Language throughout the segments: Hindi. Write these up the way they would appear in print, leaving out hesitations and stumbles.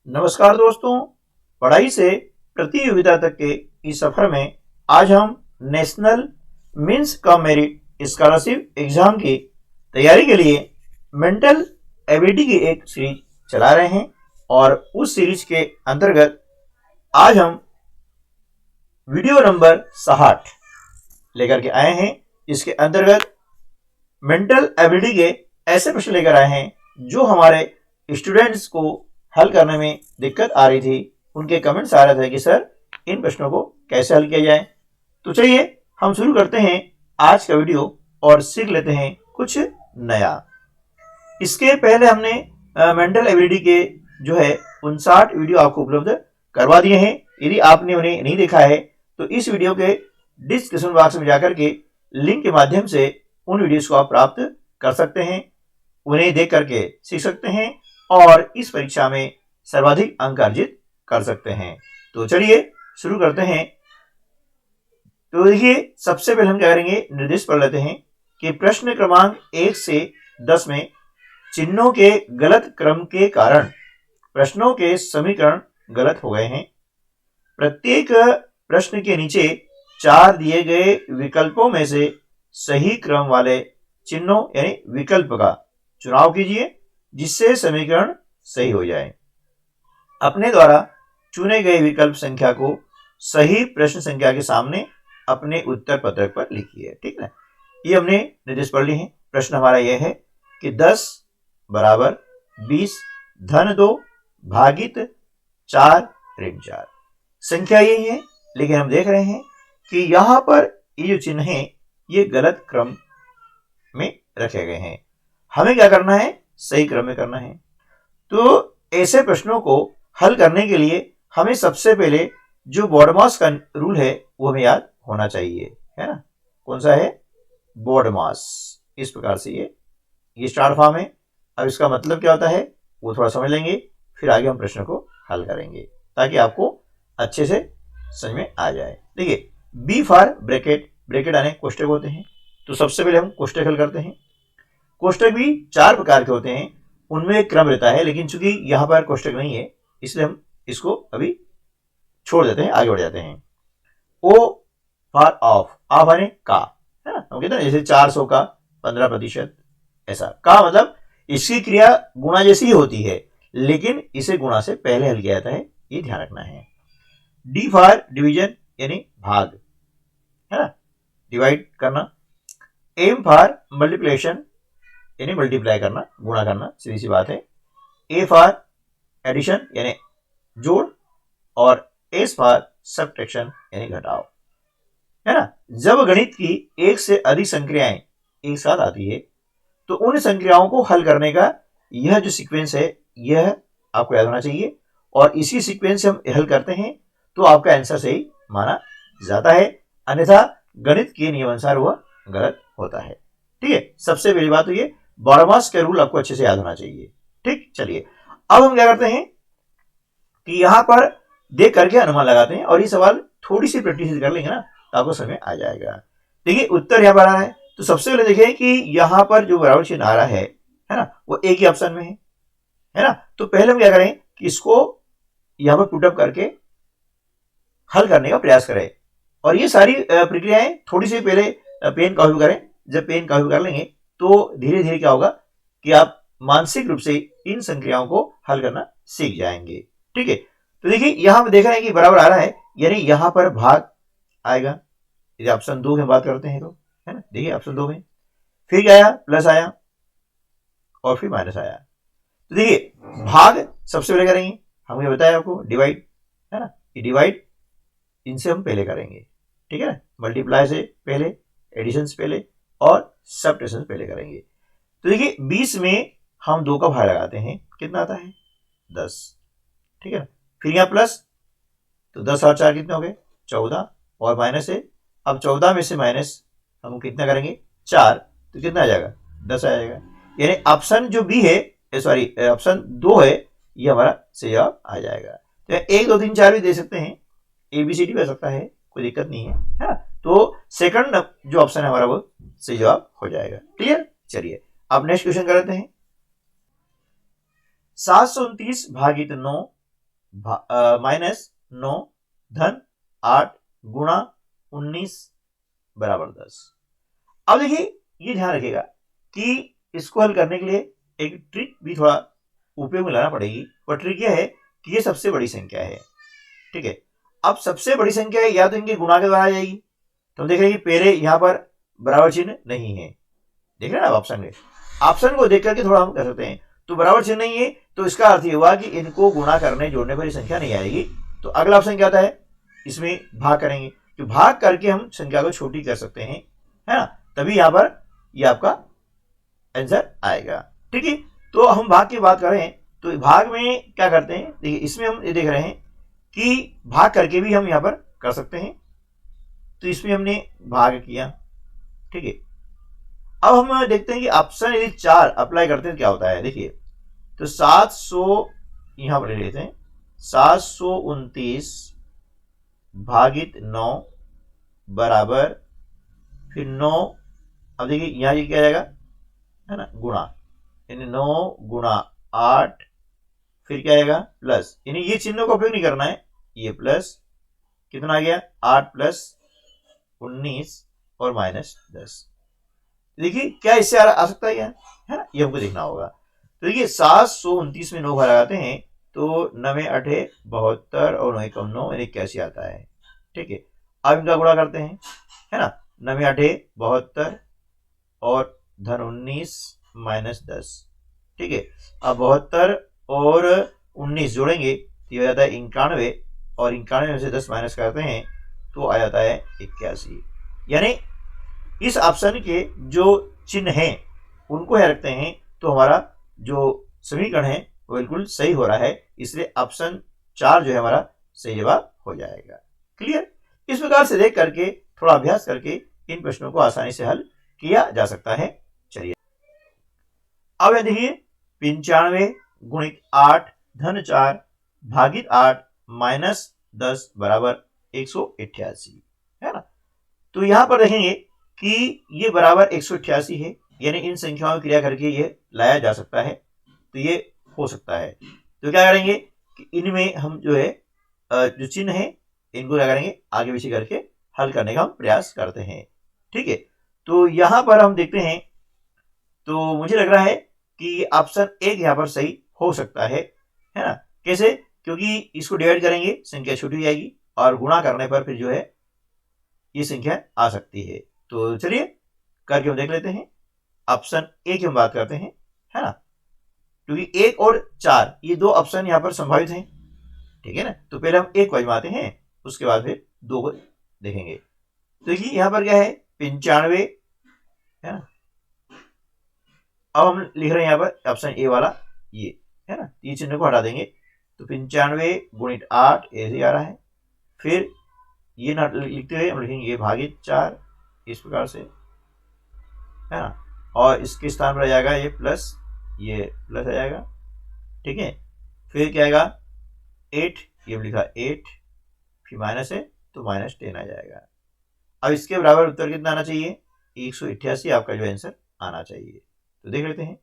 नमस्कार दोस्तों, पढ़ाई से प्रतियोगिता तक के इस सफर में आज हम national means cum merit scholarship exam की तैयारी के लिए मेंटल एबिलिटी की एक सीरीज चला रहे हैं और उस सीरीज के अंतर्गत आज हम वीडियो नंबर 60 लेकर के आए हैं। इसके अंतर्गत मेंटल एबिलिटी के ऐसे प्रश्न लेकर आए हैं जो हमारे स्टूडेंट्स को हल करने में दिक्कत आ रही थी। उनके कमेंट्स आ रहे थे कि सर इन प्रश्नों को कैसे हल किया जाए। तो चलिए हम शुरू करते हैं आज का वीडियो और सीख लेते हैं कुछ नया। इसके पहले हमने मेंटल एबिलिटी के जो है 59 वीडियो आपको उपलब्ध करवा दिए हैं। यदि आपने उन्हें नहीं देखा है तो इस वीडियो के डिस्क्रिप्शन बॉक्स में जाकर के लिंक के माध्यम से उन वीडियोस को आप प्राप्त कर सकते हैं, उन्हें देख करके सीख सकते हैं और इस परीक्षा में सर्वाधिक अंक अर्जित कर सकते हैं। तो चलिए शुरू करते हैं। तो देखिए सबसे पहले हम क्या करेंगे, निर्देश पढ़ लेते हैं कि प्रश्न क्रमांक 1 से 10 में चिन्हों के गलत क्रम के कारण प्रश्नों के समीकरण गलत हो गए हैं। प्रत्येक प्रश्न के नीचे 4 दिए गए विकल्पों में से सही क्रम वाले चिन्हों यानी विकल्प का चुनाव कीजिए जिससे समीकरण सही हो जाए। अपने द्वारा चुने गए विकल्प संख्या को सही प्रश्न संख्या के सामने अपने उत्तर पत्रक पर लिखिए। ठीक है, ये हमने निर्देश पढ़ लिए हैं। प्रश्न हमारा यह है कि 10 बराबर 20 धन 2 भागित 4 ऋण 4 संख्या यही है, लेकिन हम देख रहे हैं कि यहां पर ये जो चिन्ह है ये गलत क्रम में रखे गए हैं। हमें क्या करना है, सही क्रम में करना है। तो ऐसे प्रश्नों को हल करने के लिए हमें सबसे पहले जो बॉडमास का रूल है वो हमें याद होना चाहिए, है ना। कौन सा है, बॉडमास। इस प्रकार से ये स्टार फॉर्म है। अब इसका मतलब क्या होता है वो थोड़ा समझ लेंगे, फिर आगे हम प्रश्न को हल करेंगे ताकि आपको अच्छे से समझ में आ जाए। देखिए बी फॉर ब्रैकेट, ब्रैकेट यानी कोष्टक होते हैं। तो सबसे पहले हम कोष्टक हल करते हैं। कोष्टक भी 4 प्रकार के होते हैं, उनमें एक क्रम रहता है, लेकिन चूंकि यहां पर कोष्टक नहीं है इसलिए हम इसको अभी छोड़ देते हैं, आगे बढ़ जाते हैं। ओ फॉर ऑफ, ऑफ यानी का, है ना। हम कहते हैं जैसे 400 का 15%, ऐसा का मतलब इसकी क्रिया गुणा जैसी ही होती है, लेकिन इसे गुणा से पहले हल किया जाता है, ये ध्यान रखना है। डी फॉर डिवीजन यानी भाग, है ना, डिवाइड करना। एम फॉर मल्टीप्लिकेशन यानी मल्टीप्लाई करना, गुणा करना, सीधी सी बात है। ए फॉर एडिशन यानी जोड़ और एस फॉर सब्ट्रैक्शन यानी घटाव, है ना। जब गणित की एक से अधिक संक्रियाएं एक साथ आती है तो उन संक्रियाओं को हल करने का यह जो सीक्वेंस है यह आपको याद होना चाहिए, और इसी सीक्वेंस से हम हल करते हैं तो आपका आंसर सही माना जाता है, अन्यथा गणित के नियमानुसार वह गलत होता है। ठीक है, सबसे पहली बात तो ये बॉडमास का रूल आपको अच्छे से याद होना चाहिए। ठीक, चलिए अब हम क्या करते हैं कि यहां पर देख करके अनुमान लगाते हैं और ये सवाल थोड़ी सी प्रैक्टिस कर लेंगे ना तो आपको समझ में आ जाएगा। देखिए उत्तर यहां पर आ रहा है, तो सबसे पहले देखिए कि यहां पर जो बराबर चिन्ह आ रहा है ना, वो एक ही ऑप्शन में है ना। तो पहले हम क्या करें कि इसको यहां पर पुटअप करके हल करने का प्रयास करें, और ये सारी प्रक्रियाएं थोड़ी सी पहले पेन का उपयोग करें। जब पेन का उपयोग कर लेंगे तो धीरे धीरे क्या होगा कि आप मानसिक रूप से इन संक्रियाओं को हल करना सीख जाएंगे। ठीक है, तो देखिए यहां पर देख रहे हैं कि बराबर आ रहा है, यानी यहां पर भाग आएगा। यदि ऑप्शन 2 में बात करते हैं तो, है ना, देखिए ऑप्शन 2 में फिर क्या आया, प्लस आया और फिर माइनस आया। तो देखिए भाग सबसे पहले करेंगे, हमने बताया आपको डिवाइड, है ना, ये डिवाइड इनसे हम पहले करेंगे। ठीक है ना, मल्टीप्लाई से पहले, एडिशन से पहले और सब्ट्रैक्शन से पहले करेंगे। तो देखिए 20 में हम 2 का भाग लगाते हैं, कितना आता है 10। ठीक है ना, फिर यहाँ प्लस, तो 10 और 4 कितने हो गए 14, और माइनस है, अब 14 में से माइनस हम कितना करेंगे 4, तो कितना आ जाएगा 10 आ जाएगा। यानी ऑप्शन जो बी है, सॉरी ऑप्शन 2 है, ये हमारा सही जवाब आ जाएगा। तो 1 2 3 4 भी दे सकते हैं, ABCD भी हो सकता है, कोई दिक्कत नहीं है, है ना। तो सेकंड जो ऑप्शन है हमारा वो सही जवाब हो जाएगा। क्लियर, चलिए अब नेक्स्ट क्वेश्चन करते हैं। 729 भागित 9 माइनस 9 धन 8 गुणा 19 बराबर 10। अब देखिए ये ध्यान रखिएगा कि इसको हल करने के लिए एक ट्रिक भी थोड़ा उपयोग में लाना पड़ेगी। और ट्रिक यह है कि ये सबसे बड़ी संख्या है, ठीक है। अब सबसे बड़ी संख्या है, या तो इनके गुणा के द्वारा आ जाएगी, तो हम देख रहे हैं कि पहले यहां पर बराबर चिन्ह नहीं है, देख रहे हैं ना ऑप्शन में। ऑप्शन को देख करके थोड़ा हम कर सकते हैं, तो बराबर चिन्ह नहीं है तो इसका अर्थ ये हुआ कि इनको गुणा करने जोड़ने पर संख्या नहीं आएगी। तो अगला ऑप्शन क्या आता है, इसमें भाग करेंगे, तो भाग करके हम संख्या को छोटी कर सकते हैं, है ना, तभी यहां पर ये आपका आंसर आएगा, ठीक है। तो हम भाग की बात करें तो भाग में क्या करते हैं, देखिए इसमें हम ये देख रहे हैं कि भाग करके भी हम यहां पर कर सकते हैं, तो इसमें हमने भाग किया, ठीक है। अब हम देखते हैं कि ऑप्शन यदि 4 अप्लाई करते हैं तो क्या होता है, देखिए तो 700 यहां पर ले लेते हैं, 729 भागित 9 बराबर फिर 9, अब देखिए यहां ये क्या जाएगा, है ना, गुणा, यानी 9 गुणा 8, फिर क्या आएगा प्लस, यानी ये चिन्हों का उपयोग नहीं करना है, ये प्लस कितना आ गया 8 प्लस 19 और माइनस 10। देखिए क्या इससे आ सकता है क्या, है ना, ये हमको देखना होगा। तो देखिए 729 में 9 घर लगाते हैं तो 9 8 72 और 9 कम 9 यानी 81 आता है, ठीक है। अब इनका गुणा करते हैं, है ना, 9 8 72 और धन 19 माइनस 10, ठीक है। अब 72 और 19 जोड़ेंगे तो ये हो जाता है 91, और 91 में से 10 माइनस करते हैं तो आ जाता है 81। यानी इस ऑप्शन के जो चिन्ह हैं उनको है रखते हैं तो हमारा जो समीकरण है वो बिल्कुल सही हो रहा है, इसलिए ऑप्शन 4 जो है हमारा सही जवाब हो जाएगा। क्लियर, इस प्रकार से देख करके थोड़ा अभ्यास करके इन प्रश्नों को आसानी से हल किया जा सकता है। चलिए अब यह देखिए 95 गुणित 8 धन 4 भागित 8 माइनस 10 बराबर 188, है ना। तो यहां पर देखेंगे कि ये बराबर 188 है, यानी इन संख्याओं में क्रिया करके ये लाया जा सकता है, तो ये हो सकता है। तो क्या करेंगे कि इनमें हम जो है जो चिन्ह है इनको क्या करेंगे आगे पीछे करके हल करने का हम प्रयास करते हैं, ठीक है। तो यहां पर हम देखते हैं तो मुझे लग रहा है कि ऑप्शन 1 यहां पर सही हो सकता है ना। कैसे, क्योंकि इसको डिवाइड करेंगे संख्या छोटी हो जाएगी और गुणा करने पर फिर जो है ये संख्या आ सकती है। तो चलिए करके हम देख लेते हैं। ऑप्शन ए की हम बात करते हैं, है ना, क्योंकि 1 और 4 ये दो ऑप्शन यहां पर संभावित हैं, ठीक है ना। तो पहले हम 1 को आजमाते हैं, उसके बाद फिर 2 को देखेंगे। तो देखिए यहां पर क्या है 95, है ना। अब हम लिख रहे हैं यहाँ पर ऑप्शन ए वाला, ये है ना, ये चिन्ह को हटा देंगे तो 95 गुणित 8 ऐसे आ रहा है। फिर ये ना लिखते हुए हम लिखेंगे ये भागित 4 इस प्रकार से, है ना, और इसके स्थान पर आ जाएगा ये प्लस आ जाएगा, ठीक है। फिर क्या आएगा 8, ये लिखा 8, फिर माइनस है तो माइनस 10 आ जाएगा। अब इसके बराबर उत्तर कितना आना चाहिए, 188 आपका जो आंसर आना चाहिए। तो देख लेते हैं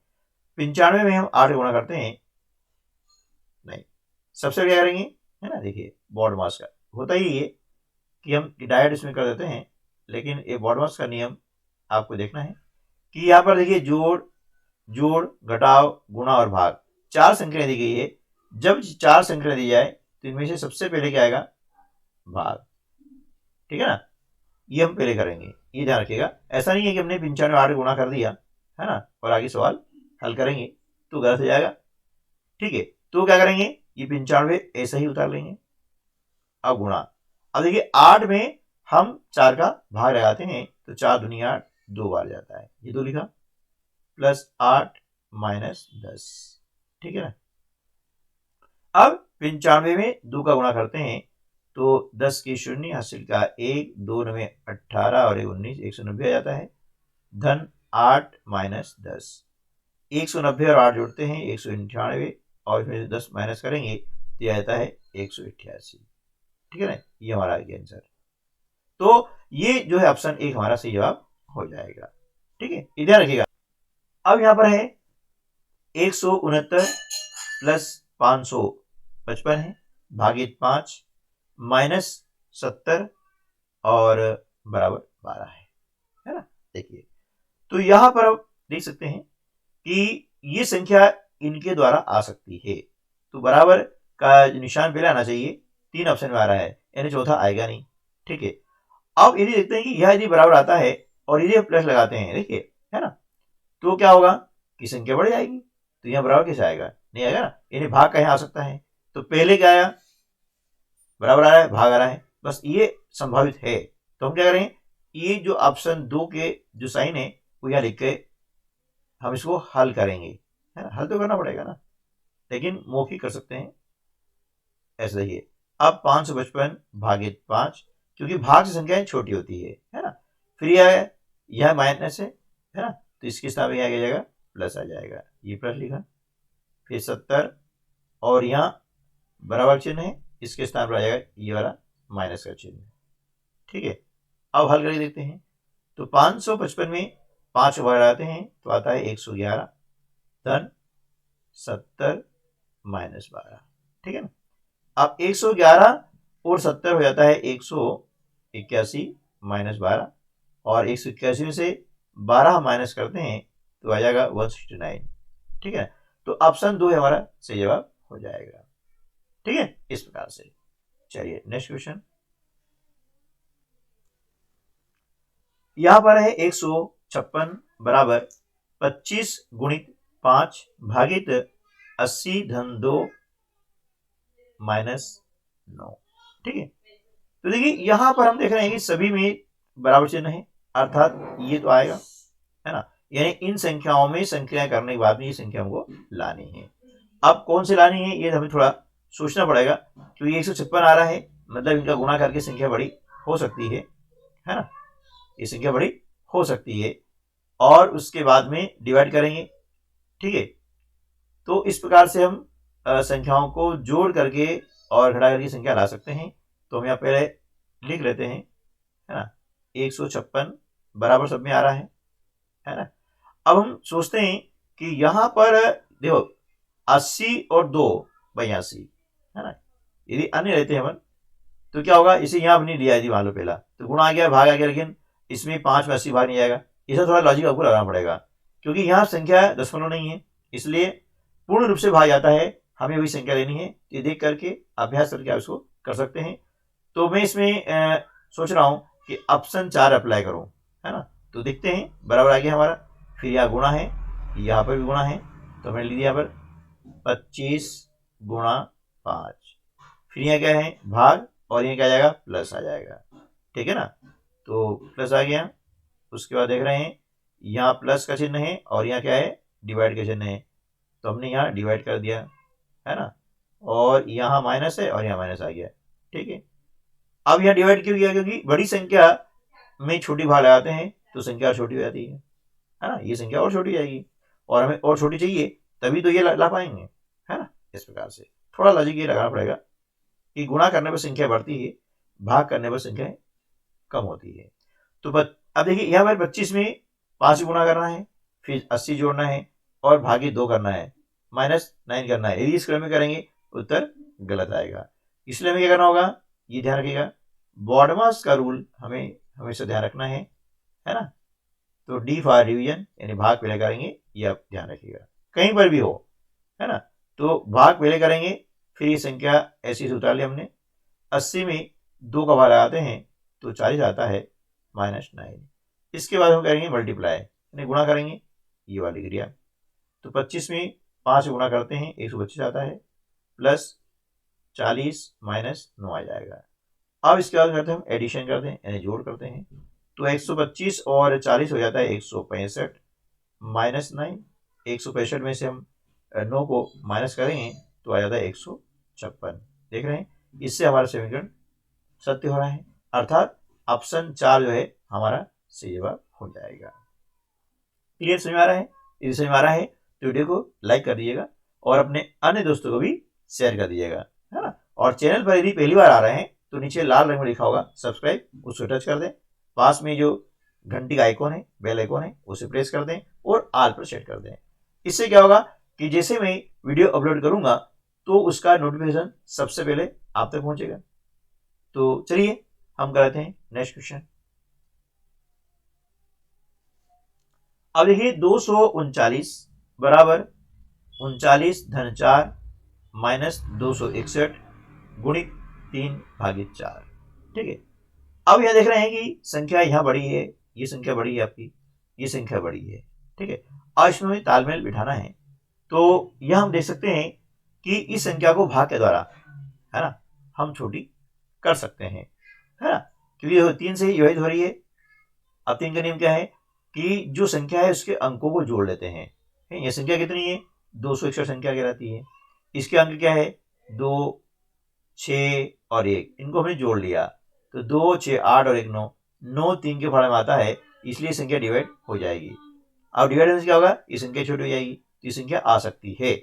95 में हम 8 गुणा करते हैं, नहीं, सबसे क्या करेंगे, है ना, देखिए बॉड मास का होता ही ये कि हम डायरेक्ट इसमें कर देते हैं, लेकिन ये बॉड मास का नियम आपको देखना है कि यहाँ पर देखिए जोड़ घटाव गुणा और भाग 4 संख्याएं दी गई है। जब 4 संख्याएं दी जाए तो इनमें से सबसे पहले क्या आएगा भाग, ठीक है ना, ये हम पहले करेंगे, ये ध्यान रखिएगा। ऐसा नहीं है कि हमने 95 8 गुणा कर दिया, है ना, और आगे सवाल हल करेंगे तो गलत हो जाएगा, ठीक है। तो क्या करेंगे ये 95 ऐसा ही उतार लेंगे, अब गुणा, अब देखिए 8 में हम 4 का भाग लगाते हैं तो 4 दूनी 8 2 बार जाता है, ये 2 लिखा, प्लस 8 माइनस 10, ठीक है ना। अब 95 में 2 का गुणा करते हैं तो 10 की 0 हासिल का 1, 2 में 18 और 19 190 आ जाता है, धन 8 माइनस 10, 190 और 8 जोड़ते हैं 198 और इसमें से 10 माइनस करेंगे तो यह आता है 188, ठीक है ना, ये हमारा आंसर। तो ये जो है ऑप्शन 1 हमारा सही जवाब हो जाएगा, ठीक है, ध्यान रखिएगा। अब यहां पर है 169 प्लस 555 है, भागित 5 माइनस 70 और बराबर 12 है ना। देखिए, तो यहां पर आप देख सकते हैं कि ये संख्या इनके द्वारा आ सकती है, तो बराबर का निशान पहले आना चाहिए, 3 ऑप्शन में आ रहा है, यानी चौथा आएगा नहीं। ठीक है, अब यदि देखते हैं कि यह यदि बराबर आता है और यदि प्लस लगाते हैं, देखिए है ना, तो क्या होगा कि संख्या बढ़ जाएगी, तो यहां बराबर कैसे आएगा, नहीं आएगा ना, यानी भाग कहीं आ सकता है। तो पहले क्या आया, बराबर आ रहा है, भाग आ रहा है, बस ये संभावित है। तो हम क्या करें, ये जो ऑप्शन 2 के जो साइन है वो यहां लिख के हम इसको हल करेंगे, है ना, हल तो करना पड़ेगा ना, लेकिन मौखिक कर सकते हैं ऐसा ही है। अब 555 भागित 5, क्योंकि भाग से संख्याएं छोटी होती है ना, फिर यह माइनस है ना, तो इसके स्थान में क्या जाएगा, प्लस आ जाएगा, ये प्लस लिखा, फिर 70 और यहाँ बराबर चिन्ह है, इसके स्थान पर आ जाएगा ये वाला माइनस का चिन्ह। ठीक है, अब हल करके देखते हैं, तो 555 में 5 बढ़ाते हैं तो आता है 111 धन 70 माइनस 12। ठीक है ना, अब 111 और 70 हो जाता है 181 माइनस 12, और 181 में से 12 माइनस करते हैं तो आ जाएगा 169। ठीक है, तो ऑप्शन 2 हमारा सही जवाब हो जाएगा। ठीक है, इस प्रकार से। चलिए नेक्स्ट क्वेश्चन, यहां पर है 156 बराबर 25 गुणित 5 भागित 80 धन 2 माइनस 9। ठीक है, तो देखिए यहां पर हम देख रहे हैं कि सभी में बराबर चिन्ह है, अर्थात ये तो आएगा, है ना, यानी इन संख्याओं में संख्याएं करने के बाद में ये संख्या हमको लानी है। अब कौन से लानी है ये हमें थोड़ा सोचना पड़ेगा, क्योंकि 156 आ रहा है, मतलब इनका गुणा करके संख्या बड़ी हो सकती है ना, ये संख्या बड़ी हो सकती है, और उसके बाद में डिवाइड करेंगे। ठीक है, तो इस प्रकार से हम संख्याओं को जोड़ करके और घटा करके संख्या ला सकते हैं। तो हम यहाँ पहले लिख लेते हैं, है ना, 156 बराबर सब में आ रहा है ना। अब हम सोचते हैं कि यहाँ पर देखो 80 और 2 82, है ना, यदि अन्य रहते हैं अपन तो क्या होगा, इसे यहाँ नहीं लिया यदि मान लो पहला, तो गुणा आ गया, भाग आ गया, लेकिन इसमें 5 में 80 भाग नहीं जाएगा, इसे थोड़ा लॉजिक आपको लगाना पड़ेगा, क्योंकि यहाँ संख्या दशमलव नहीं है, इसलिए पूर्ण रूप से भाग जाता है, हमें वही संख्या लेनी है। ये देख करके अभ्यास करके आप इसको कर सकते हैं। तो मैं इसमें सोच रहा हूँ कि ऑप्शन 4 अप्लाई करूँ, है ना, तो देखते हैं, बराबर आ गया हमारा, फिर यहाँ गुणा है, यहाँ पर भी गुणा है, तो मैंने लिख दिया यहाँ पर 25 गुणा 5, फिर यहाँ क्या है भाग, और यहाँ क्या आ जाएगा, प्लस आ जाएगा। ठीक है ना, तो प्लस आ गया, उसके बाद देख रहे हैं यहाँ प्लस का चिन्ह है और यहाँ क्या है, डिवाइड का चिन्ह है, तो हमने यहाँ डिवाइड कर दिया, है ना, और यहाँ माइनस है और यहाँ माइनस आ गया। ठीक है, अब यहाँ डिवाइड क्यों किया, क्योंकि बड़ी संख्या में छोटी भाग लगाते हैं तो संख्या और छोटी हो जाती है ना, ये संख्या और छोटी जाएगी, और हमें और छोटी चाहिए तभी तो ये ला पाएंगे, है ना। इस प्रकार से थोड़ा लॉजिक ये लगाना पड़ेगा कि गुणा करने पर संख्या बढ़ती है, भाग करने पर संख्या कम होती है। तो अब देखिए यहाँ पर 25 में 5 गुणा करना है, फिर 80 जोड़ना है और भागी 2 करना है, -9 करना है। यदि इस क्रम में करेंगे उत्तर गलत आएगा, इसलिए हमें क्या करना होगा, ये ध्यान रखिएगा, बॉडमास का रूल हमें हमेशा ध्यान रखना है ना। तो डी फॉर डिवीजन यानी भाग पहले करेंगे, ये आप ध्यान रखिएगा, कहीं पर भी हो, है ना, तो भाग पहले करेंगे, फिर ये संख्या ऐसी उतार ली हमने, 80 में 2 का भाग लगाते हैं तो 40 आता है -9। इसके बाद हम करेंगे मल्टीप्लाई यानी गुणा करेंगे, ये वाली क्रिया, तो 25 में 5 गुणा करते हैं 125 आता है, प्लस 40 -9 आ जाएगा। अब इसके बाद करते हैं हम एडिशन करते हैं यानी जोड़ करते हैं, तो 125 और 40 हो जाता है 165 -9, 165 में से हम 9 को माइनस करेंगे तो आ जाता है 156। देख रहे हैं, इससे हमारा समीकरण सत्य हो रहा है, अर्थात ऑप्शन 4 जो है हमारा सही जवाब हो जाएगा। क्लियर समझ में आ रहा है, यदि समझ में आ रहा है तो वीडियो को लाइक कर दीजिएगा और अपने अन्य दोस्तों को भी शेयर कर दीजिएगा, है ना। और चैनल पर यदि पहली बार आ रहे हैं तो नीचे लाल रंग में लिखा होगा सब्सक्राइब, उसको टच कर दें, पास में जो घंटी का आइकॉन है, बेल आइकॉन है, उसे प्रेस कर दें और ऑल पर सेट कर दें। इससे क्या होगा कि जैसे मैं वीडियो अपलोड करूंगा तो उसका नोटिफिकेशन सबसे पहले आप तक पहुंचेगा। तो चलिए हम करते हैं नेक्स्ट क्वेश्चन। अब देखिए 239 बराबर 39 धन 4 माइनस 261 गुणित 3/4। ठीक है, अब यह देख रहे हैं कि संख्या यहां बड़ी है, ये संख्या बड़ी है आपकी, ये संख्या बड़ी है। ठीक है, और इसमें तालमेल बिठाना है। तो यह हम देख सकते हैं कि इस संख्या को भाग के द्वारा, है ना, हम छोटी कर सकते हैं, है ना, क्योंकि 3 से विभाजित हो रही है। अब 3 का नियम क्या है कि जो संख्या है उसके अंकों को जोड़ लेते हैं। ये संख्या कितनी है? 261 संख्या कहलाती है। इसके अंक क्या है? 2, 6 और 1, इनको हमने जोड़ लिया तो 2, 6, 8 और 1 9, 9 3 के फाड़े में आता है, इसलिए संख्या डिवाइड हो जाएगी। अब डिवाइड होने से क्या होगा? ये संख्या छोटी हो जाएगी, तो ये संख्या आ सकती है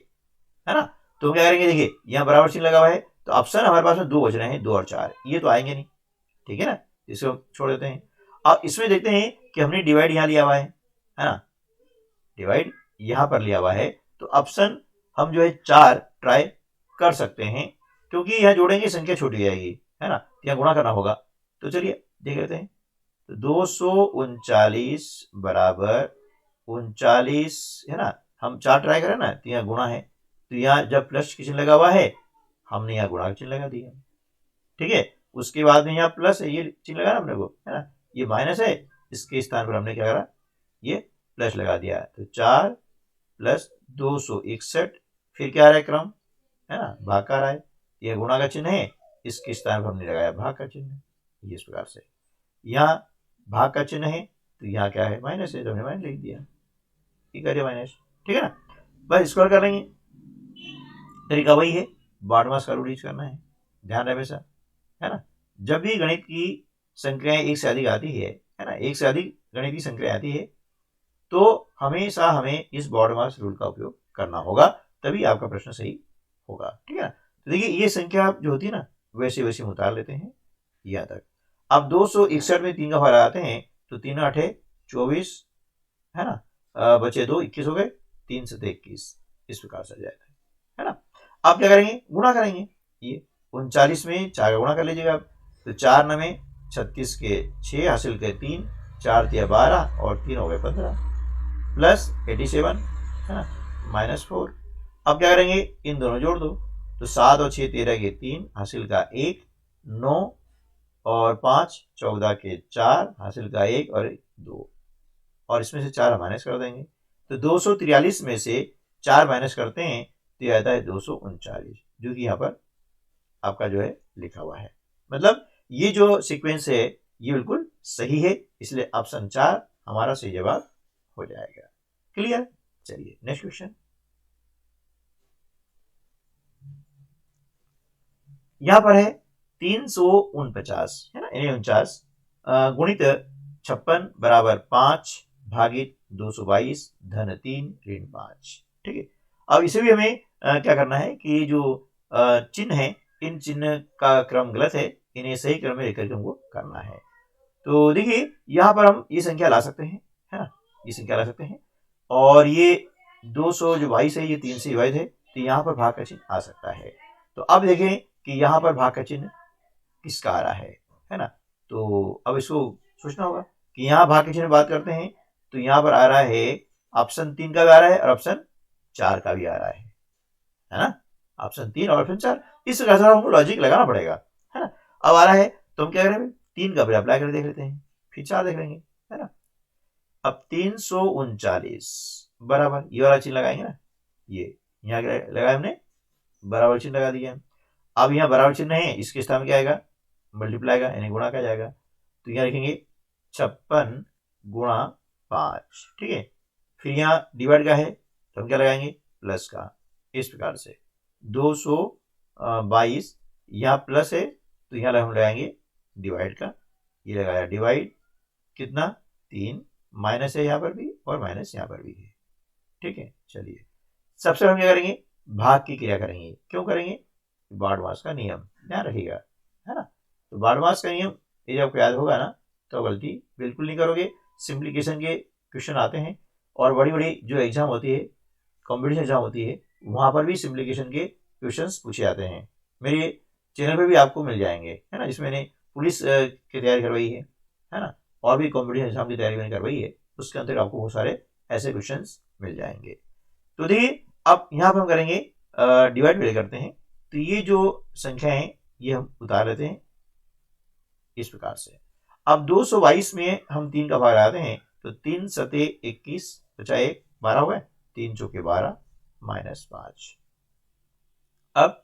ना। तो हम क्या करेंगे, देखिए यहाँ बराबर चिन्ह लगा हुआ है, तो ऑप्शन हमारे पास में 2 बच रहे हैं, 2 और 4, ये तो आएंगे नहीं। ठीक है ना, इसको हम छोड़ देते हैं। अब इसमें देखते हैं कि हमने डिवाइड यहाँ लिया हुआ है ना, डिवाइड यहाँ पर लिया हुआ है, तो ऑप्शन हम जो है 4 ट्राई कर सकते हैं, क्योंकि यहाँ जोड़ेंगे संख्या छोटी हो जाएगी, है ना, यहाँ गुणा करना होगा। तो चलिए देख लेते हैं। तो 239 बराबर 39, है ना, हम 4 ट्राई करें ना, तो यहाँ गुणा है, तो यहाँ जब प्लस की चिन्ह लगा हुआ है, हमने यहाँ गुणा का चिन्ह लगा दिया। ठीक है, उसके बाद में यहाँ प्लस है, ये चिन्ह लगा ना अपने को, है ना, ये माइनस है, इसके स्थान पर हमने क्या करा, ये प्लस लगा दिया। तो 4 प्लस 261, फिर क्या आ रहा है क्रम, है ना, भाग का आ रहा है, ये गुणा का चिन्ह है, इसके स्थान पर हमने लगाया भाग का चिन्ह। इस प्रकार से यहाँ भाग का चिन्ह है, तो यहाँ क्या है, माइनस है, तो हमने माइनस लिख दिया, ठीक है माइनस। ठीक है ना, बस स्क्वायर कर लेंगे, तरीका वही है, बारहवां का रूल यूज करना है, ध्यान रहे हमेशा, है ना। जब भी गणित की संख्याएं एक से अधिक आती है ना, एक से अधिक गणित की संख्या आती है, तो हमेशा हमें इस बॉडमास रूल का उपयोग करना होगा, तभी आपका प्रश्न सही होगा। ठीक है ना, तो देखिए ये संख्या जो होती है ना, वैसे वैसे हम उतार लेते हैं यहाँ तक। अब 261 में 3 का भाग आते हैं, तो 3 8 24, है ना, बचे 2 21 हो गए, 3 7 21, इस प्रकार से जाएगा, है ना। आप क्या करेंगे, गुणा करेंगे, ये 39 में 4 का गुणा कर लीजिएगा आप, तो 4 9 36 के 6 हासिल के 3, 4 3 12 और 3 हो गए 15 प्लस 87, है ना, -4। अब क्या करेंगे, इन दोनों जोड़ दो, तो 7 और 6 13 के 3 हासिल का 1, 9 और 5 14 के 4 हासिल का 1 और 2, और इसमें से 4 माइनस कर देंगे, तो 243 में से 4 माइनस करते हैं तो यह आता है 239, जो कि यहाँ पर आपका जो है लिखा हुआ है। मतलब ये जो सीक्वेंस है ये बिल्कुल सही है, इसलिए ऑप्शन 4 हमारा सही जवाब हो जाएगा। क्लियर, चलिए नेक्स्ट क्वेश्चन। यहां पर है 349, है ना, 49 गुणित 56 बराबर 5 भागित 222 धन 3 ऋण 5। ठीक है, अब इसे भी हमें क्या करना है कि जो चिन्ह है, इन चिन्ह का क्रम गलत है, इन्हें सही क्रम में लेकर के हमको करना है। तो देखिए यहाँ पर हम ये संख्या ला सकते हैं, है ना, ये संख्या ला सकते हैं, और ये 222 है, ये 3 से विभाजित है, तो यहाँ पर भाग का चिन्ह आ सकता है। तो अब देखें कि यहाँ पर भाग का चिन्ह किसका आ रहा है ना। तो अब इसको सोचना होगा कि यहाँ भाग के चिन्ह बात करते हैं, तो यहाँ पर आ रहा है ऑप्शन 3 का भी आ रहा है और ऑप्शन 4 का भी आ रहा है ना, ऑप्शन 3 और ऑप्शन 4, इस प्रकार से हमको लॉजिक लगाना पड़ेगा, है ना। अब आ रहा है तो हम क्या करेंगे, 3 का भी अप्लाई कर देख लेते हैं, फिर 4 देख लेंगे, है ना। अब 339 बराबर ये वाला चिन्ह लगाएंगे ना, ये यहाँ लगाया हमने, बराबर चिन्ह लगा दिया। अब यहाँ बराबर चिन्ह है, इसके स्थान में क्या आएगा, मल्टीप्लाई का यानी गुणा का जाएगा, तो यहाँ लिखेंगे 56 गुणा 5। ठीक है, फिर यहाँ डिवाइड का है, तो हम क्या लगाएंगे, प्लस का, इस प्रकार से 222 यहाँ प्लस है, तो यहाँ हम लगाएंगे डिवाइड का, ये लगाया डिवाइड कितना 3, माइनस है यहाँ पर भी और माइनस यहाँ पर भी है। ठीक है, चलिए सबसे हम क्या करेंगे, भाग की क्रिया करेंगे। क्यों करेंगे, बारहवां का नियम ध्यान रखिएगा, है ना। तो बारहवां का नियम ये जब याद होगा ना, तो गलती बिल्कुल नहीं करोगे। सिंप्लीकेशन के क्वेश्चन आते हैं, और बड़ी बड़ी जो एग्जाम होती है, कॉम्पिटिशन एग्जाम होती है, वहां पर भी सिंप्लीकेशन के क्वेश्चंस पूछे जाते हैं। मेरे चैनल पे भी आपको मिल जाएंगे, है ना, जिसमें मैंने पुलिस की तैयारी करवाई है ना, और भी कॉम्पिटिशन एग्जाम की तैयारी मैंने करवाई है, उसके अंदर आपको बहुत सारे ऐसे क्वेश्चंस मिल जाएंगे। तो देखिए अब यहाँ पर हम करेंगे डिवाइड पहले करते हैं। तो ये जो संख्या है ये हम उतार लेते हैं इस प्रकार से। अब 222 में हम 3 का भाग लगाते हैं, तो 3 सते 21 बचा 1, 12 हो गए, 3 चौके 12 माइनस 5। अब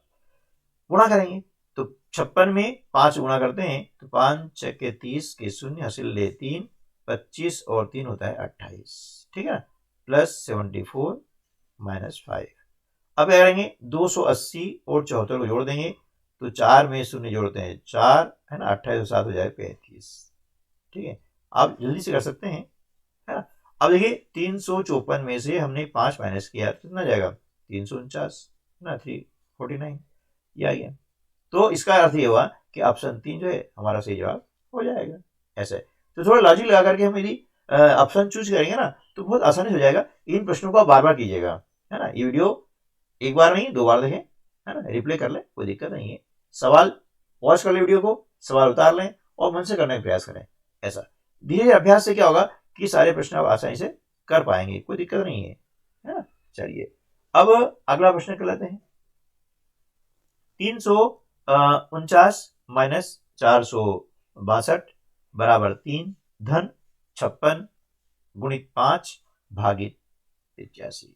गुणा करेंगे तो 56 में 5 गुणा करते हैं, तो 5 छक्के 30 के शून्य हासिल ले 3, 25 और 3 होता है 28, ठीक है ना, प्लस 74 माइनस 5। अब क्या करेंगे 280 और 74 को जोड़ देंगे, तो 4 में शून्य जोड़ते हैं 4, है ना, 28 और 7 हो जाए 35, ठीक है। आप जल्दी से कर सकते हैं, है ना। अब देखिए 354 में से हमने 5 माइनस किया तो कितना जाएगा 349 ना, 349 ये आ गया। तो इसका अर्थ ये हुआ कि ऑप्शन 3 जो है हमारा सही जवाब हो जाएगा। ऐसे तो थोड़ा लॉजिक लगा करके हम यदि ऑप्शन चूज करेंगे ना तो बहुत आसानी से हो जाएगा। इन प्रश्नों को आप बार बार कीजिएगा, है ना। ये वीडियो एक बार नहीं 2 बार देखें, है ना, रिप्ले कर लें, कोई दिक्कत नहीं है। सवाल वॉच कर ले वीडियो को, सवाल उतार लें और मन से करने का प्रयास करें। ऐसा धीरे धीरे अभ्यास से क्या होगा कि सारे प्रश्न आप आसानी से कर पाएंगे, कोई दिक्कत नहीं है ना। चलिए अब अगला प्रश्न कर लेते हैं। 349 माइनस 462 बराबर 3 धन 56 गुणित 5 भागित 85।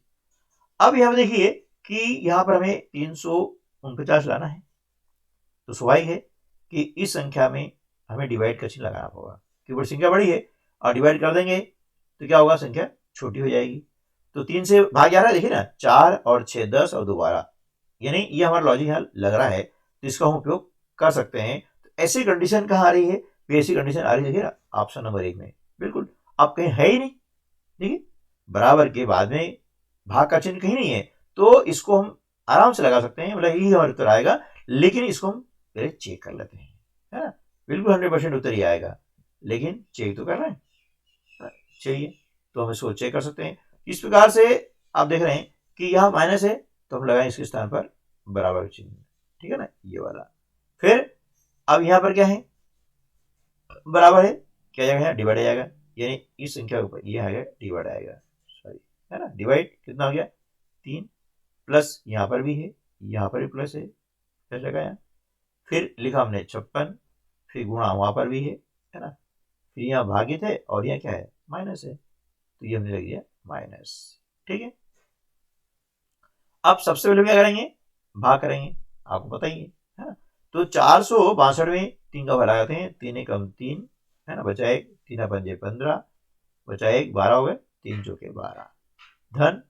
अब यहां देखिए कि यहां पर हमें 349 लाना है, तो स्वाभाविक है कि इस संख्या में हमें डिवाइड का चिन्ह लगाना होगा, क्योंकि संख्या बड़ी है और डिवाइड कर देंगे तो क्या होगा, संख्या छोटी हो जाएगी। तो 3 से भाग जा रहा है, देखिए ना, 4 और 6 10 और 2 12, यानी ये हमारा लॉजिक यहाँ लग रहा है, तो इसका हम उपयोग कर सकते हैं। तो ऐसी कंडीशन कहाँ आ रही है, ऐसी कंडीशन आ रही है देखिए ना ऑप्शन नंबर 1 में, बिल्कुल आप कहीं है ही नहीं। देखिए बराबर के बाद में भाग का चिन्ह कहीं नहीं है, तो इसको हम आराम से लगा सकते हैं, मतलब यही हमारा उत्तर आएगा। लेकिन इसको हम पहले चेक कर लेते हैं, है ना। बिल्कुल 100% उत्तर ही आएगा, लेकिन चेक तो कर रहे हैं, चाहिए तो हम इसको चेक कर सकते हैं। इस प्रकार से आप देख रहे हैं कि यहाँ माइनस है, तो हम लगाएं इसके स्थान पर बराबर चिन्ह, ठीक है ना, ये वाला। फिर अब यहाँ पर क्या है, बराबर है, क्या जाएगा, डिवाइड आ जाएगा, यानी इस संख्या के ऊपर ये आएगा डिवाइड आएगा, सॉरी, है ना। डिवाइड कितना हो गया 3, प्लस यहाँ पर भी है, यहाँ पर भी प्लस है, क्या लगाया, फिर लिखा हमने 56, फिर गुणा वहां पर भी है ना, फिर यहाँ भागित है और यहाँ क्या है माइनस है, तो ये हमने लग दिया माइनस, ठीक है। अब सबसे पहले क्या करेंगे, भाग करेंगे, आपको पता ही है ना। तो 462 में 3 का भाग लगाते हैं, 3 एक 3, है ना, बचा 1, 3 पंजे 15, बचा 1, 12 हो गए, 3 चौके 12 धन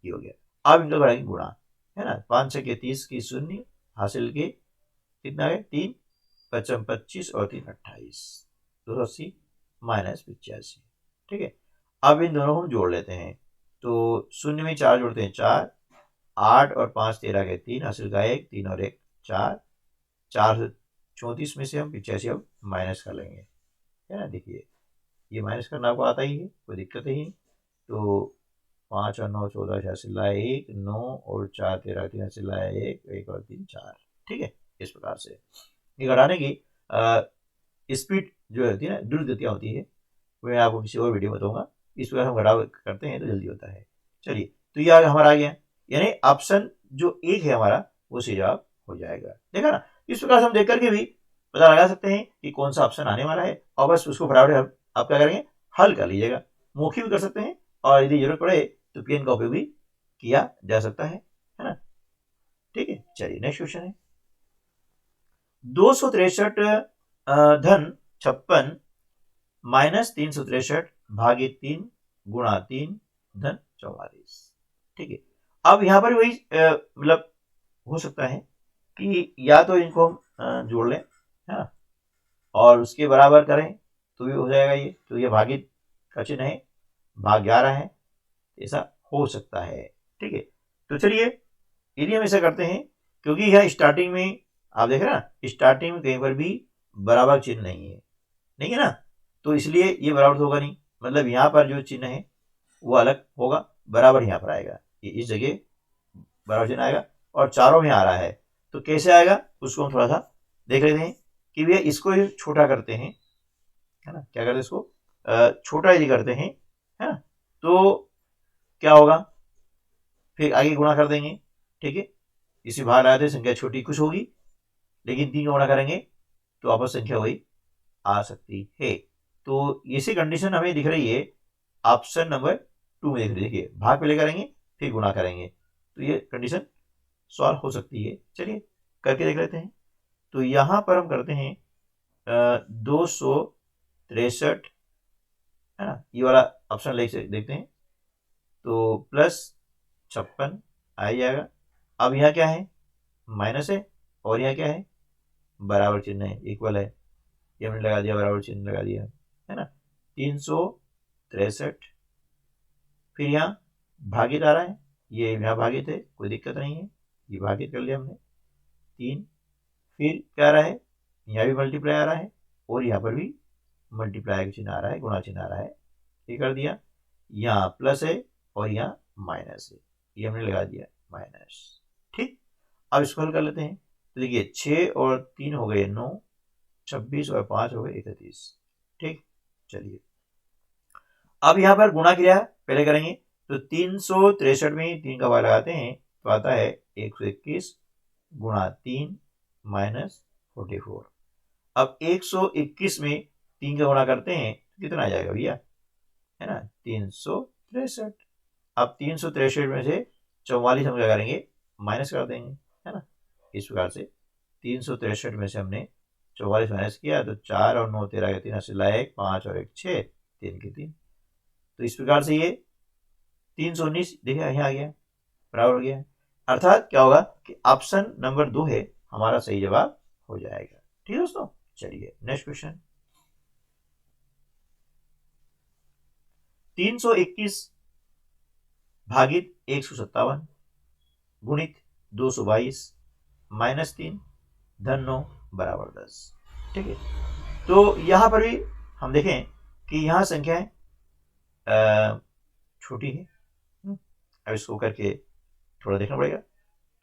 ये हो गया। अब इनका बढ़ाएंगे गुणा, है ना, 5 छक्के 30 की शून्य हासिल के कितना गए 3, 55 25 और 3 28, 280 माइनस 85, ठीक है। अब इन दोनों को हम जोड़ लेते हैं, तो शून्य में 4 जोड़ते हैं 4, 8 और 5 13 के 3 हासिल का 1, 3 और 1 4, 434 में से हम 85 अब माइनस कर लेंगे, है ना। देखिए ये माइनस करना आपको आता ही है, कोई दिक्कत ही नहीं। तो 5 और 9 14 हासिल लाए 1, 9 और 4 13 3 हासिल लाए 1, 1 और 3 4, ठीक है। इस प्रकार से ये घटाने की स्पीड जो होती है ना, द्रुत गतियाँ होती है, वो मैं आपको किसी और वीडियो में बताऊंगा। इस प्रकार हम घटाव करते हैं तो जल्दी होता है। चलिए तो ये हमारा आ गया, यानी ऑप्शन जो 1 है हमारा वो सही जवाब हो जाएगा, देखा ना। इस प्रकार से हम देख करके भी पता लगा सकते हैं कि कौन सा ऑप्शन आने वाला है, और बस उसको फटाफट आप क्या करेंगे, हल कर लीजिएगा। मौखिक भी कर सकते हैं और यदि जरूरत पड़े तो पेन का उपयोग भी किया जा सकता है ना, ठीक है। चलिए नेक्स्ट क्वेश्चन है 263 धन 56 माइनस 363 भागित 3 गुणा 3 धन 44, ठीक है। अब यहां पर वही मतलब हो सकता है कि या तो इनको हम जोड़ लें, है ना, और उसके बराबर करें तो भी हो जाएगा ये, तो ये भागित का चिन्ह है, भाग 11 है, ऐसा हो सकता है, ठीक है। तो चलिए यदि हम ऐसा करते हैं, क्योंकि यह स्टार्टिंग में आप देख रहे हैं ना, स्टार्टिंग में कहीं पर भी बराबर चिन्ह नहीं है ना, तो इसलिए ये बराबर होगा नहीं, मतलब यहाँ पर जो चिन्ह है वो अलग होगा, बराबर यहाँ पर आएगा, ये इस जगह बराबर चिन्ह आएगा और चारों में आ रहा है, तो कैसे आएगा उसको हम थोड़ा सा देख लेते हैं कि भैया इसको ही छोटा करते हैं, है ना, क्या करते हैं इसको छोटा यदि करते हैं, है ना, तो क्या होगा, फिर आगे गुणा कर देंगे, ठीक है, इसी बाहर लगाते संख्या छोटी कुछ होगी, लेकिन 3 का गुणा करेंगे तो वापस संख्या वही आ सकती है। तो इसी कंडीशन हमें दिख रही है ऑप्शन नंबर 2 में दिख रही है। देखिए भाग पहले करेंगे फिर गुणा करेंगे, तो ये कंडीशन सॉल्व हो सकती है। चलिए करके देख लेते हैं। तो यहाँ पर हम करते हैं 263, है ना, ये वाला ऑप्शन ले देखते हैं, तो प्लस 56 आ जाएगा। अब यहाँ क्या है, माइनस है, और यहाँ क्या है, बराबर चिन्ह है, इक्वल है, ये हमने लगा दिया, बराबर चिन्ह लगा दिया, है ना। 363, फिर यहाँ भागित आ रहा है, ये यहाँ भागित है, कोई दिक्कत नहीं है, ये भागित कर लिया हमने 3, फिर क्या आ रहा है, यहाँ भी मल्टीप्लाई आ रहा है और यहाँ पर भी मल्टीप्लाई का चिन्ह आ रहा है, गुणा चिन्ह आ रहा है, ये कर दिया, यहाँ प्लस है और यहाँ माइनस है, ये हमने लगा दिया माइनस। ठीक, अब इसको हल कर लेते हैं। तो देखिए 6 और 3 हो गए 9, 26 और 5 हो गए 31। ठीक, चलिए अब यहाँ पर गुणा क्रिया पहले करेंगे, तो 363 में 3 का भाग लगाते हैं तो आता है 121 गुणा 3 माइनस 44। अब 121 में 3 का गुणा करते हैं तो कितना आ जाएगा भैया, है ना, 363। अब 363 में से 44 हम क्या करेंगे, माइनस कर देंगे, है ना। इस प्रकार से 363 में से हमने 44 माइनस किया तो 4 और 9 13 के 3 80 1, 5 और 1 6, 3 के 3। तो इस प्रकार से ये 319 देखिए यहाँ आ गया, बराबर हो गया। अर्थात क्या होगा कि ऑप्शन नंबर 2 है हमारा सही जवाब हो जाएगा। ठीक है दोस्तों, चलिए नेक्स्ट क्वेश्चन। 321 भागित 157 गुणित 222 माइनस 3 धन 9 बराबर 10। ठीक है, तो यहां पर भी हम देखें कि यहां संख्याएं छोटी है। अब इसको करके थोड़ा देखना पड़ेगा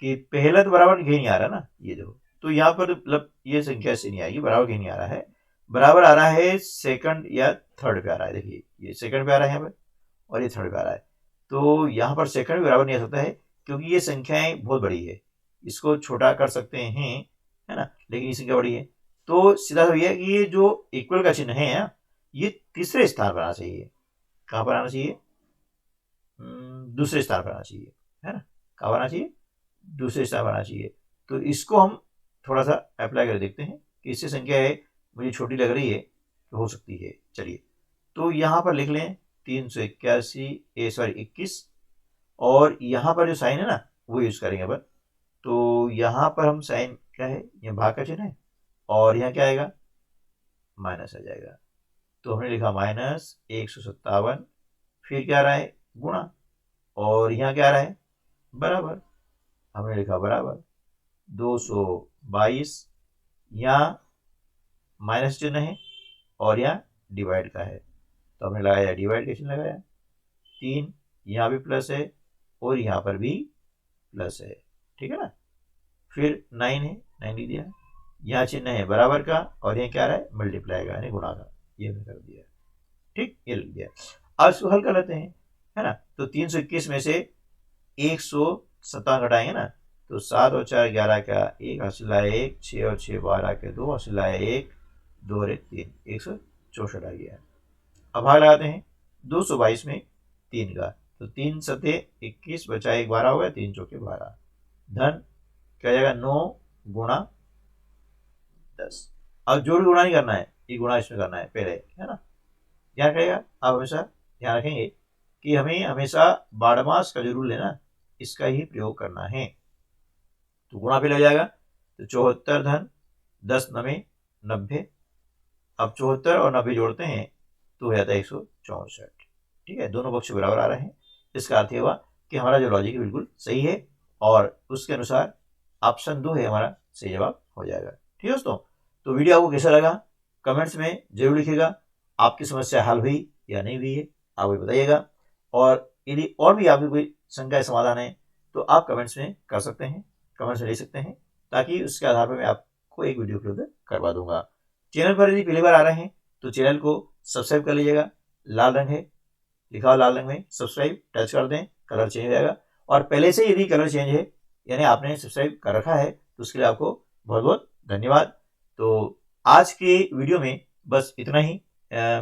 कि पहला तो बराबर घे नहीं आ रहा ना, ये देखो, तो यहाँ पर मतलब ये संख्या से नहीं आएगी, बराबर घे नहीं आ रहा है, बराबर आ रहा है सेकंड या थर्ड पे आ रहा है। देखिए ये सेकंड पे आ रहा है यहाँ पर और ये थर्ड पे आ रहा है, तो यहाँ पर सेकंड भी बराबर नहीं आ सकता है क्योंकि ये संख्याएं बहुत बड़ी है, इसको छोटा कर सकते हैं, है ना, लेकिन ये संख्या बड़ी है। तो सीधा सा ये कि ये जो इक्वल का चिन्ह है ना, ये तीसरे स्थान पर आना चाहिए। कहाँ पर आना चाहिए, दूसरे स्थान पर आना चाहिए, है ना, कहाँ पर आना चाहिए, दूसरे स्थान पर आना चाहिए। तो इसको हम थोड़ा सा अप्लाई कर देखते हैं कि इससे संख्या है मुझे छोटी लग रही है तो हो सकती है। चलिए तो यहाँ पर लिख लें 381 और यहाँ पर जो साइन है ना वो यूज करेंगे अपन। तो यहाँ पर हम साइन क्या है, ये भाग का चिन्ह है और यहाँ क्या आएगा, माइनस आ जाएगा। तो हमने लिखा माइनस 157, फिर क्या आ रहा है गुणा, और यहाँ क्या आ रहा है बराबर, हमने लिखा बराबर 222, यहाँ माइनस चिन्ह है और यहाँ डिवाइड का है, तो हमने लगाया डिवाइड का चिन्ह लगाया, 3 यहाँ भी प्लस है और यहाँ पर भी प्लस है, ठीक है ना। फिर 9 है, 9 लिख दिया, यहाँ चिन्ह है बराबर का और यहाँ क्या रहा है मल्टीप्लाई का यानी गुणा का, ये हमने कर दिया। ठीक, ये लिख दिया। अब इसको हल कर लेते हैं, है ना। तो 321 में से 157 घटाएंगे ना, तो 7 और 4 11 का 1 हासिल आया 1, 6 और 6 12 के 2 हासिल आया 1, 2 और 1 3, 164 आ गया। अब भाग लगाते हैं 222 में 3 का, तो 3 सते 21 बचा 1 12 हो गया, 3 चौके 12, धन क्या जाएगा 9 गुणा 10। अब जोड़ गुणा नहीं करना है, ये गुणा इसमें करना है पहले, है ना, ध्यान रखिएगा। आप हमेशा ध्यान रखेंगे कि हमें हमेशा बारहमास का जो रूल है ना इसका ही प्रयोग करना है। तो गुणा पे लग जाएगा, तो 74 धन 10 9 90। अब 74 और 90 जोड़ते हैं तो हो जाता है 164। ठीक है, दोनों पक्ष बराबर आ रहे हैं, इसका अर्थ हुआ कि हमारा जो लॉजिक बिल्कुल सही है और उसके अनुसार ऑप्शन 2 है हमारा सही जवाब हो जाएगा। ठीक है दोस्तों, तो वीडियो आपको कैसा लगा कमेंट्स में जरूर लिखिएगा। आपकी समस्या हल हुई या नहीं हुई है आप भी बताइएगा, और यदि और भी आपकी कोई शंका समाधान है तो आप कमेंट्स में कर सकते हैं। कमेंट्स में ले सकते हैं, ताकि उसके आधार पर मैं आपको एक वीडियो उपलब्ध करवा दूंगा। चैनल पर यदि पहली बार आ रहे हैं तो चैनल को सब्सक्राइब कर लीजिएगा, लाल रंग है, लिखा हुआ लाल रंग में सब्सक्राइब टच कर दें, कलर चेंज हो जाएगा। और पहले से यदि कलर चेंज है यानी आपने सब्सक्राइब कर रखा है तो उसके लिए आपको बहुत बहुत धन्यवाद। तो आज के वीडियो में बस इतना ही।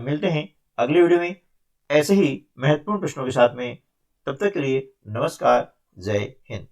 मिलते हैं अगले वीडियो में ऐसे ही महत्वपूर्ण प्रश्नों के साथ में। तब तक के लिए नमस्कार, जय हिंद।